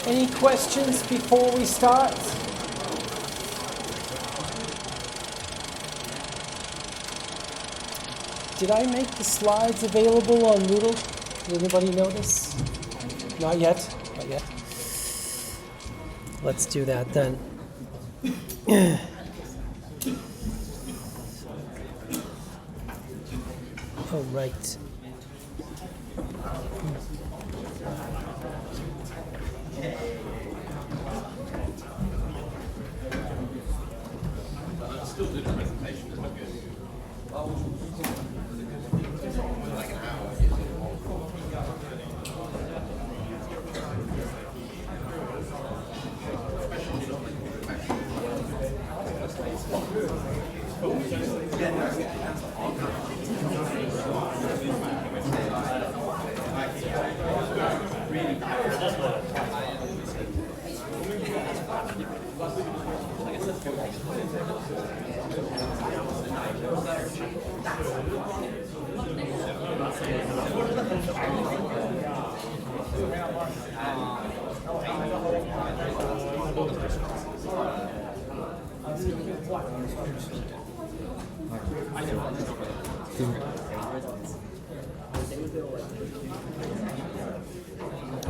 Any questions before we start? Did I make the slides available on Moodle? Did anybody notice? Not yet? Not yet. Let's do that then. All right.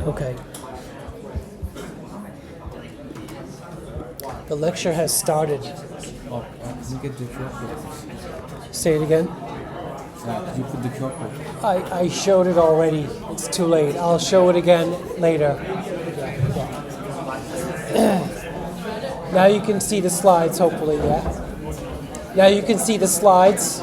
Okay. The lecture has started. Oh, you get the chocolate. Say it again. You put the chocolate. I showed it already. It's too late. I'll show it again later. Yeah. Now you can see the slides, hopefully, yeah? Now you can see the slides.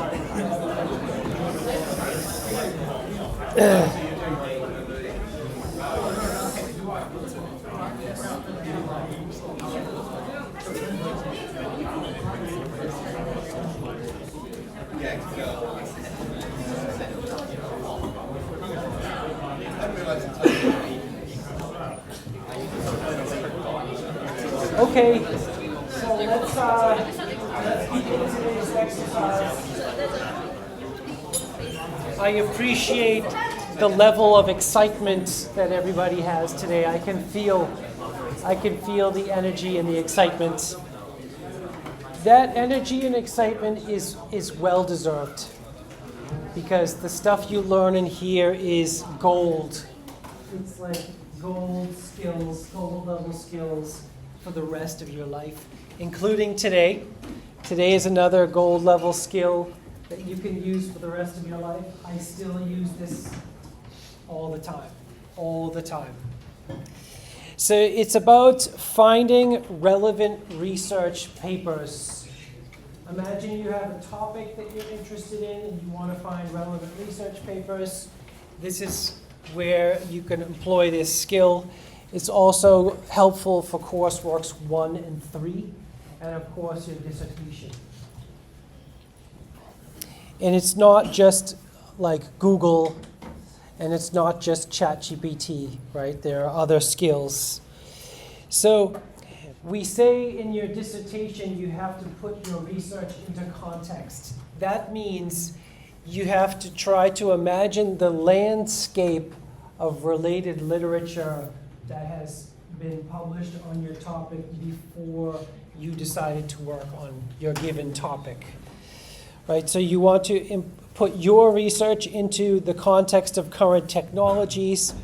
Okay, so let's begin today's exercise. I appreciate the level of excitement that everybody has today. I can feel the energy and the excitement. That energy and excitement is well deserved, because the stuff you learn in here is gold. It's like gold skills, gold level skills for the rest of your life, including today. Today is another gold level skill that you can use for the rest of your life. I still use this all the time. So it's about finding relevant research papers. Imagine you have a topic that you're interested in and you want to find relevant research papers. This is where you can employ this skill. It's also helpful for Courseworks 1 and 3, and of course your dissertation. And it's not just like Google, and it's not just ChatGPT, right? There are other skills. So we say in your dissertation you have to put your research into context. That means you have to try to imagine the landscape of related literature that has been published on your topic before you decided to work on your given topic. Right? So you want to put your research into the context of current technologies.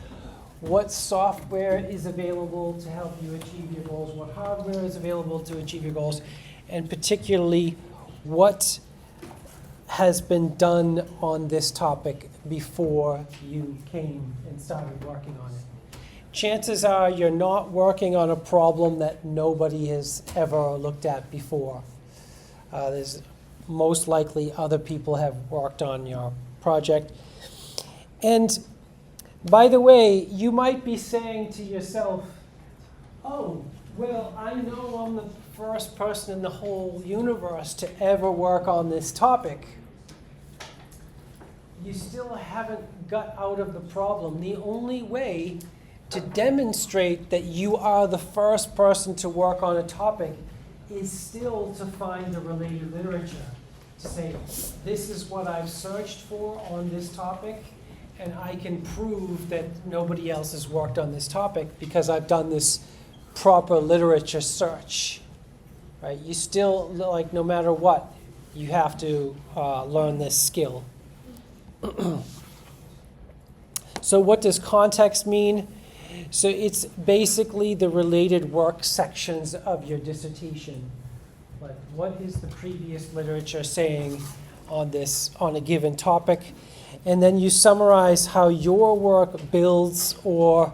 What software is available to help you achieve your goals? What hardware is available to achieve your goals? And particularly, what has been done on this topic before you came and started working on it? Chances are you're not working on a problem that nobody has ever looked at before. There's most likely other people have worked on your project. And by the way, you might be saying to yourself, oh, well, I know I'm the first person in the whole universe to ever work on this topic. You still haven't got out of the problem. The only way to demonstrate that you are the first person to work on a topic is still to find the related literature. To say, this is what I've searched for on this topic, and I can prove that nobody else has worked on this topic because I've done this proper literature search, right? You still, like, no matter what, you have to learn this skill. So what does context mean? So it's basically the related work sections of your dissertation. Like, what is the previous literature saying on a given topic? And then you summarize how your work builds or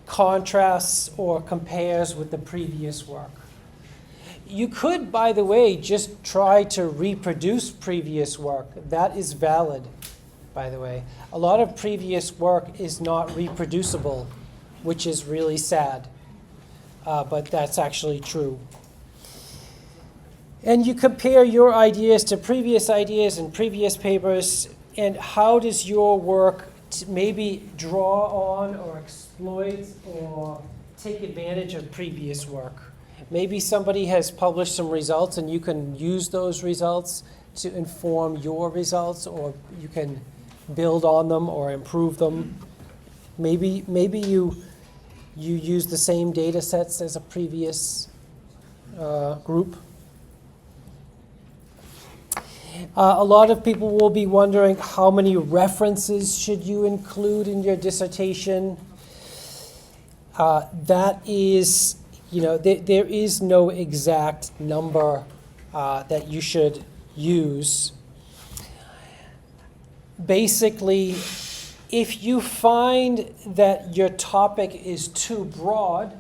contrasts or compares with the previous work. You could, by the way, just try to reproduce previous work. That is valid, by the way. A lot of previous work is not reproducible, which is really sad, but that's actually true. And you compare your ideas to previous ideas and previous papers, and how does your work maybe draw on or exploit or take advantage of previous work? Maybe somebody has published some results and you can use those results to inform your results, or you can build on them or improve them. Maybe you use the same data sets as a previous group. A lot of people will be wondering, how many references should you include in your dissertation? That is, there is no exact number that you should use. Basically, if you find that your topic is too broad,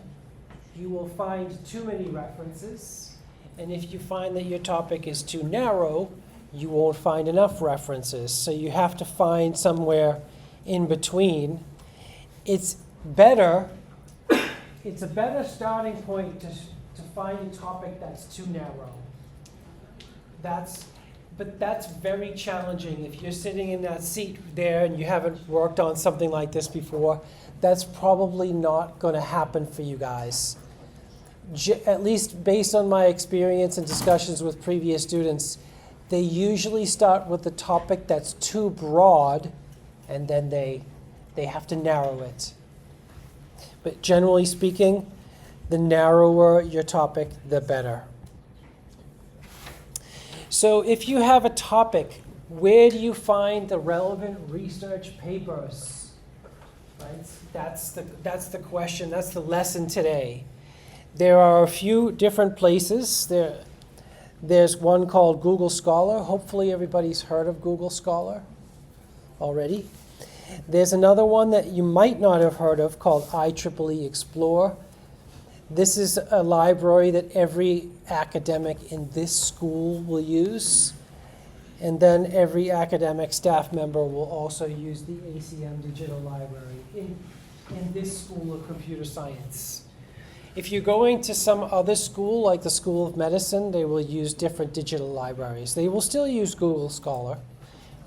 you will find too many references. And if you find that your topic is too narrow, you won't find enough references. So you have to find somewhere in between. It's a better starting point to find a topic that's too narrow. But that's very challenging. If you're sitting in that seat there and you haven't worked on something like this before, that's probably not going to happen for you guys. At least based on my experience and discussions with previous students, they usually start with the topic that's too broad, and then they have to narrow it. But generally speaking, the narrower your topic, the better. So if you have a topic, where do you find the relevant research papers? Right? That's the question. That's the lesson today. There are a few different places. There's one called Google Scholar. Hopefully everybody's heard of Google Scholar already. There's another one that you might not have heard of called IEEE Explore. This is a library that every academic in this school will use. And then every academic staff member will also use the ACM Digital Library in this School of Computer Science. If you're going to some other school, like the School of Medicine, they will use different digital libraries. They will still use Google Scholar,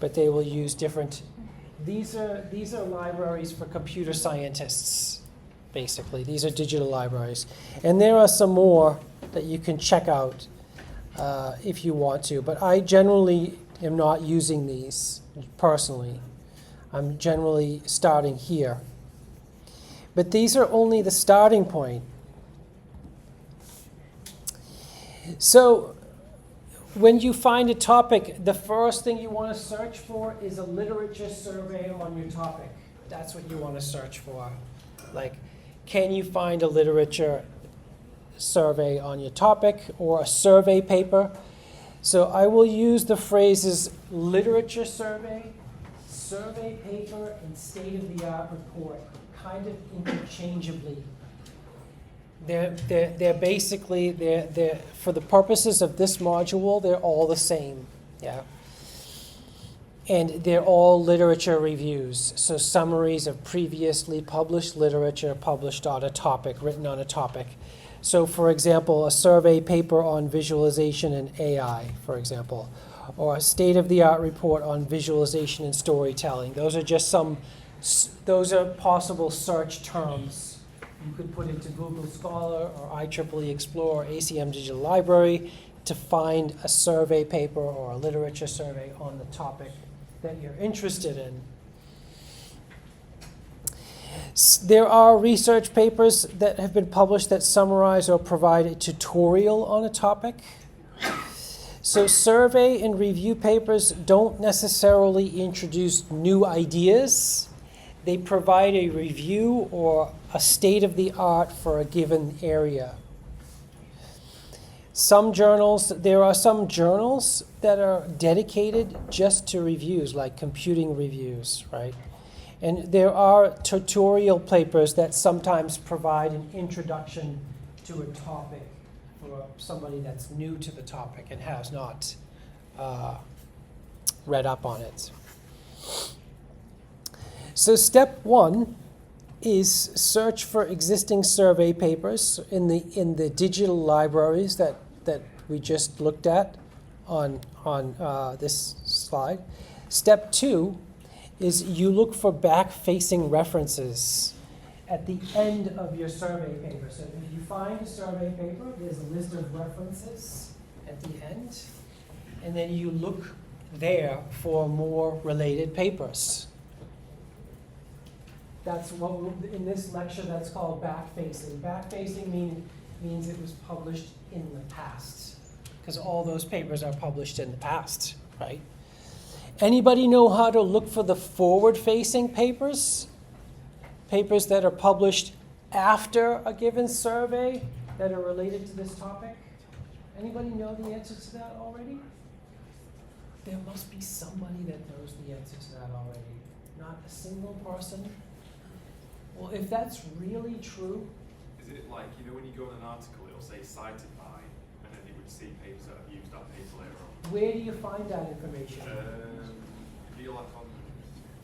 but they will use different. These are libraries for computer scientists, basically. These are digital libraries. And there are some more that you can check out if you want to. But I generally am not using these personally. I'm generally starting here. But these are only the starting point. So when you find a topic, the first thing you want to search for is a literature survey on your topic. That's what you want to search for. Like, can you find a literature survey on your topic or a survey paper? So I will use the phrases literature survey, survey paper, and state-of-the-art report kind of interchangeably. They're basically, for the purposes of this module, they're all the same, yeah. And they're all literature reviews, so summaries of previously published literature published on a topic, written on a topic. So for example, a survey paper on visualization and AI, for example, or a state-of-the-art report on visualization and storytelling. Those are possible search terms you could put into Google Scholar or IEEE Explore or ACM Digital Library to find a survey paper or a literature survey on the topic that you're interested in. There are research papers that have been published that summarize or provide a tutorial on a topic. So survey and review papers don't necessarily introduce new ideas. They provide a review or a state of the art for a given area. There are some journals that are dedicated just to reviews, like computing reviews, right? And there are tutorial papers that sometimes provide an introduction to a topic for somebody that's new to the topic and has not read up on it. So step 1 is search for existing survey papers in the digital libraries that we just looked at on this slide. Step 2 is you look for back-facing references at the end of your survey paper. So if you find a survey paper, there's a list of references at the end, and then you look there for more related papers. That's what in this lecture that's called back-facing. Back-facing means it was published in the past, because all those papers are published in the past, right? Anybody know how to look for the forward-facing papers? Papers that are published after a given survey that are related to this topic? Anybody know the answer to that already? There must be somebody that knows the answer to that already. Not a single person? Well, if that's really true... Is it like, when you go on an article, it'll say cited by, and then you would see papers that have used that paper later on? Where do you find that information? If you like on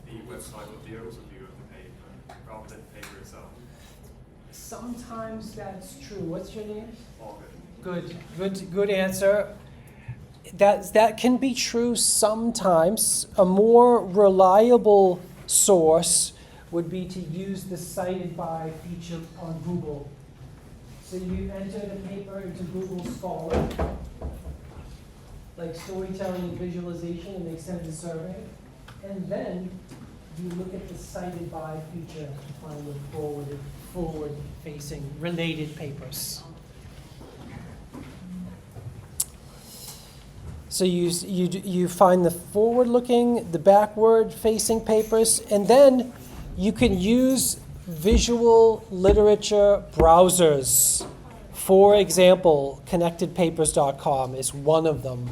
the website of the overview of the paper, rather than the paper itself. Sometimes that's true. What's your name? Morgan. Good answer. That can be true sometimes. A more reliable source would be to use the cited by feature on Google. So you enter the paper into Google Scholar, like storytelling and visualization, and they send a survey. And then you look at the cited by feature to find the forward-facing related papers. So you find the forward-looking, the backward-facing papers, and then you can use visual literature browsers. For example, connectedpapers.com is one of them.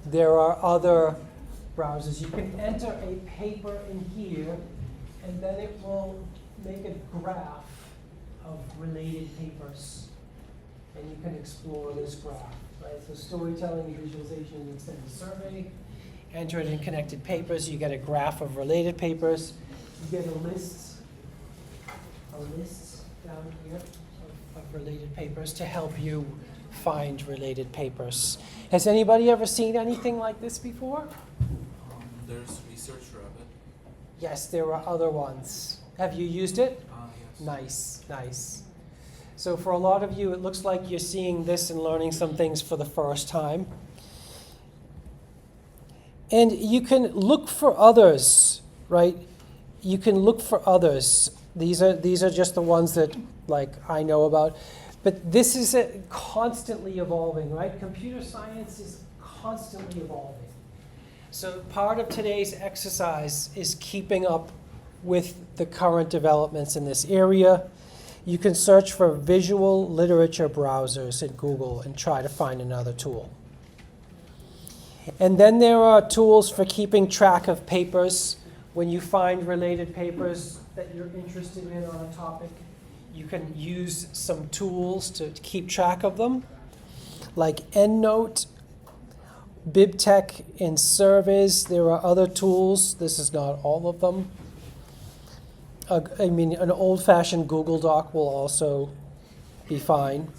There are other browsers. You can enter a paper in here, and then it will make a graph of related papers. And you can explore this graph, right? So storytelling, visualization, and extended survey. Enter it in connected papers. You get a graph of related papers. You get a list down here of related papers to help you find related papers. Has anybody ever seen anything like this before? There's Research Rabbit. Yes, there are other ones. Have you used it? Yes. Nice. So for a lot of you, it looks like you're seeing this and learning some things for the first time. And you can look for others, right? You can look for others. These are just the ones that I know about. But this is constantly evolving, right? Computer science is constantly evolving. So part of today's exercise is keeping up with the current developments in this area. You can search for visual literature browsers in Google and try to find another tool. And then there are tools for keeping track of papers. When you find related papers that you're interested in on a topic, you can use some tools to keep track of them, like EndNote, BibTeX, and Surveys. There are other tools. This is not all of them. An old-fashioned Google Doc will also be fine.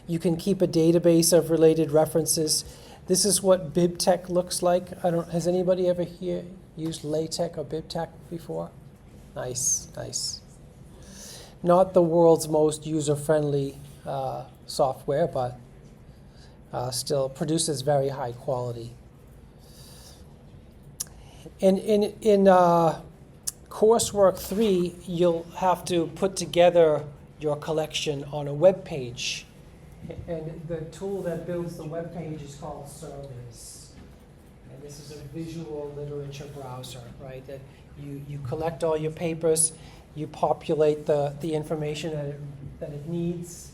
You can keep a database of related references. This is what BibTeX looks like. Has anybody ever here used LaTeX or BibTeX before? Nice. Not the world's most user-friendly software, but still produces very high quality. In Coursework 3, you'll have to put together your collection on a web page. And the tool that builds the web page is called Surveys. And this is a visual literature browser, right? That you collect all your papers, you populate the information that it needs,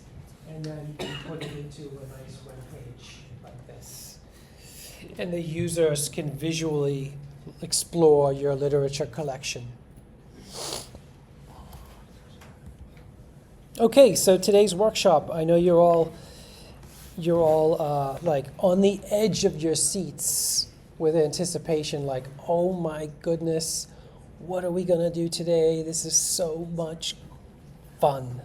and then you put it into a nice web page like this. And the users can visually explore your literature collection. Okay, so today's workshop, I know you're all like on the edge of your seats with anticipation, like, oh my goodness, what are we going to do today? This is so much fun.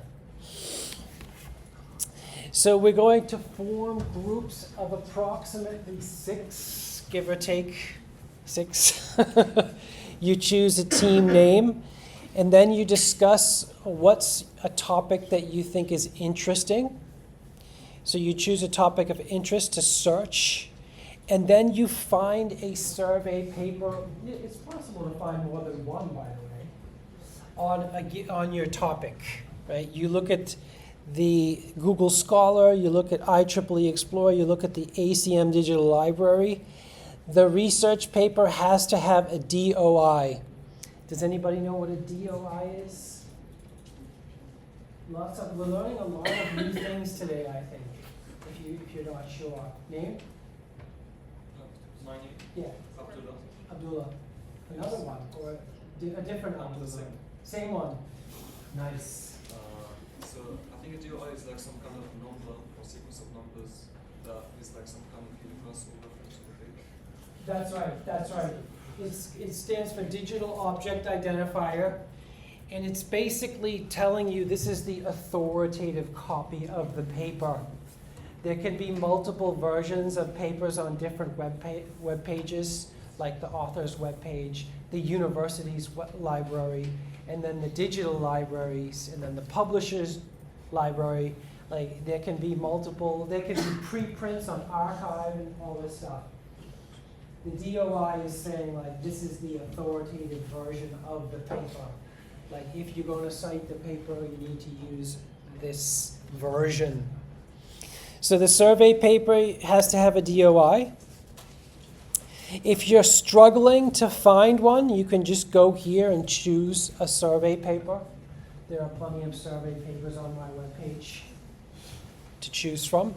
So we're going to form groups of approximately 6, give or take 6. You choose a team name, and then you discuss what's a topic that you think is interesting. So you choose a topic of interest to search, and then you find a survey paper. It's possible to find more than one, by the way, on your topic, right? You look at the Google Scholar, you look at IEEE Explorer, you look at the ACM Digital Library. The research paper has to have a DOI. Does anybody know what a DOI is? We're learning a lot of new things today, I think, if you're not sure. Name? My name? Yeah. Abdullah. Abdullah. Another one, or a different Abdullah? Same one. Nice. So I think a DOI is like some kind of number or sequence of numbers that is like some kind of universal reference to the page. That's right. It stands for Digital Object Identifier, and it's basically telling you this is the authoritative copy of the paper. There can be multiple versions of papers on different web pages, like the author's web page, the university's library, and then the digital libraries, and then the publisher's library. Like, there can be multiple, there can be preprints on archive and all this stuff. The DOI is saying, like, this is the authoritative version of the paper. Like, if you're going to cite the paper, you need to use this version. So the survey paper has to have a DOI. If you're struggling to find one, you can just go here and choose a survey paper. There are plenty of survey papers on my webpage to choose from.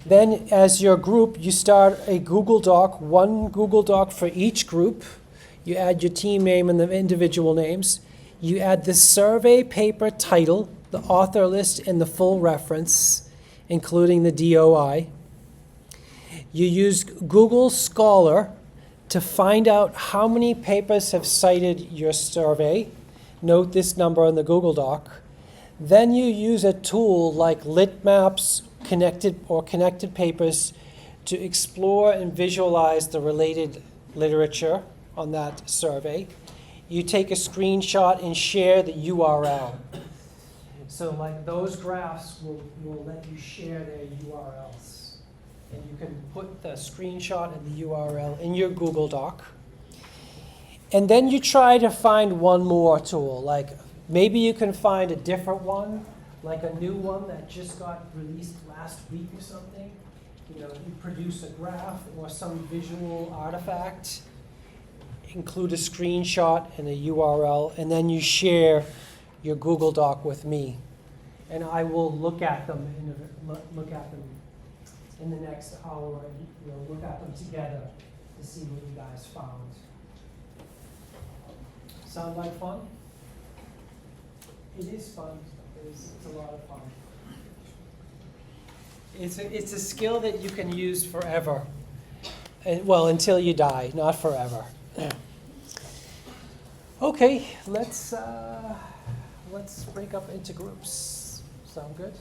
Then, as your group, you start a Google Doc, one Google Doc for each group. You add your team name and the individual names. You add the survey paper title, the author list, and the full reference, including the DOI. You use Google Scholar to find out how many papers have cited your survey. Note this number in the Google Doc. Then you use a tool like Litmaps, connected papers to explore and visualize the related literature on that survey. You take a screenshot and share the URL. So like those graphs will let you share their URLs. And you can put the screenshot and the URL in your Google Doc. And then you try to find one more tool. Like maybe you can find a different one, like a new one that just got released last week or something. You know, you produce a graph or some visual artifact, include a screenshot and a URL, and then you share your Google Doc with me. And I will look at them in the next hour, and we'll look at them together to see what you guys found. Sound like fun? It is fun. It's a lot of fun. It's a skill that you can use forever. And, well, until you die, not forever. Okay, let's break up into groups. Sound good?